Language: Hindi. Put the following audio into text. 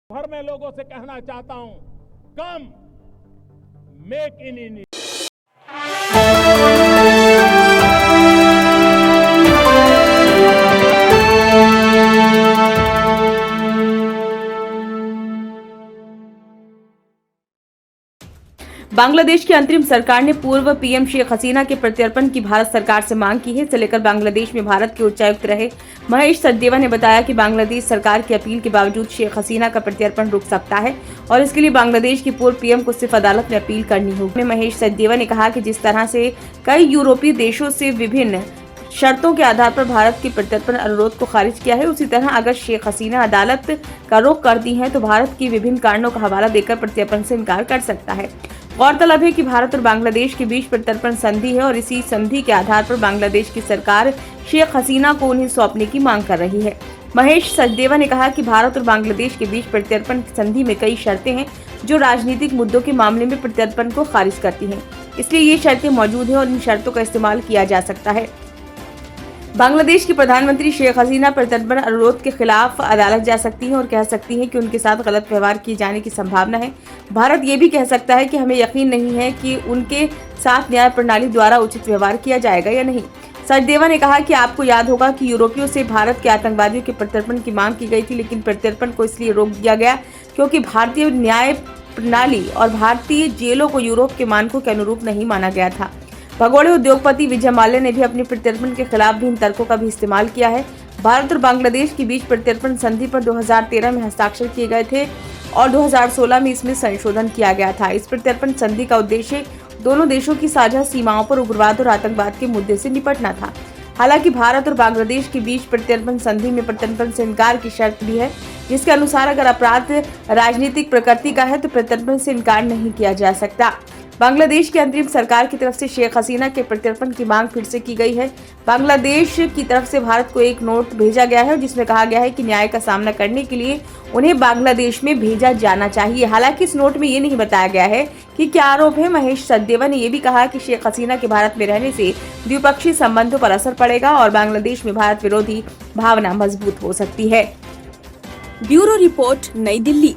भर में लोगों से कहना चाहता हूं, कम मेक इन इंडिया। बांग्लादेश की अंतरिम सरकार ने पूर्व पीएम शेख हसीना के प्रत्यर्पण की भारत सरकार से मांग की है। इसे लेकर बांग्लादेश में भारत के उच्चायुक्त रहे महेश सचदेवा ने बताया कि बांग्लादेश सरकार की अपील के बावजूद शेख हसीना का प्रत्यर्पण रुक सकता है और इसके लिए बांग्लादेश की पूर्व पीएम को सिर्फ अदालत में अपील करनी होगी। महेश सचदेवा ने कहा कि जिस तरह से कई यूरोपीय देशों से विभिन्न शर्तों के आधार पर भारत के प्रत्यर्पण अनुरोध को खारिज किया है, उसी तरह अगर शेख हसीना अदालत का रुख करती हैं तो भारत की विभिन्न कारणों का हवाला देकर प्रत्यर्पण से इनकार कर सकता है। गौरतलब है कि भारत और बांग्लादेश के बीच प्रत्यर्पण संधि है और इसी संधि के आधार पर बांग्लादेश की सरकार शेख हसीना को उन्हें सौंपने की मांग कर रही है। महेश सचदेवा ने कहा कि भारत और बांग्लादेश के बीच प्रत्यर्पण संधि में कई शर्तें हैं जो राजनीतिक मुद्दों के मामले में प्रत्यर्पण को खारिज करती हैं, इसलिए ये शर्तें मौजूद हैं और इन शर्तों का इस्तेमाल किया जा सकता है। बांग्लादेश की प्रधानमंत्री शेख हसीना प्रत्यर्पण अनुरोध के खिलाफ अदालत जा सकती हैं और कह सकती हैं कि उनके साथ गलत व्यवहार किए जाने की संभावना है। भारत ये भी कह सकता है कि हमें यकीन नहीं है कि उनके साथ न्याय प्रणाली द्वारा उचित व्यवहार किया जाएगा या नहीं। सचदेवा ने कहा कि आपको याद होगा कि यूरोपियों से भारत के आतंकवादियों के प्रत्यर्पण की मांग की गई थी, लेकिन प्रत्यर्पण को इसलिए रोक दिया गया क्योंकि भारतीय न्याय प्रणाली और भारतीय जेलों को यूरोप के मानकों के अनुरूप नहीं माना गया था। भगोड़े उद्योगपति विजय माल्या ने भी अपने प्रत्यर्पण के खिलाफ भी इन तर्कों का भी इस्तेमाल किया है। भारत और बांग्लादेश के बीच प्रत्यर्पण संधि पर 2013 में हस्ताक्षर किए गए थे और 2016 में इसमें संशोधन किया गया था। इस प्रत्यर्पण संधि का उद्देश्य दोनों देशों की साझा सीमाओं पर उग्रवाद और आतंकवाद के मुद्दे से निपटना था। हालांकि भारत और बांग्लादेश के बीच प्रत्यर्पण संधि में प्रत्यर्पण से इनकार की शर्त भी है, जिसके अनुसार अगर अपराध राजनीतिक प्रकृति का है तो प्रत्यर्पण से इनकार नहीं किया जा सकता। बांग्लादेश की अंतरिम सरकार की तरफ से शेख हसीना के प्रत्यर्पण की मांग फिर से की गई है। बांग्लादेश की तरफ से भारत को एक नोट भेजा गया है जिसमें कहा गया है कि न्याय का सामना करने के लिए उन्हें बांग्लादेश में भेजा जाना चाहिए। हालांकि इस नोट में ये नहीं बताया गया है कि क्या आरोप है। महेश सचदेवा ने यह भी कहा कि शेख हसीना के भारत में रहने से द्विपक्षीय संबंधों पर असर पड़ेगा और बांग्लादेश में भारत विरोधी भावना मजबूत हो सकती है। ब्यूरो रिपोर्ट, नई दिल्ली।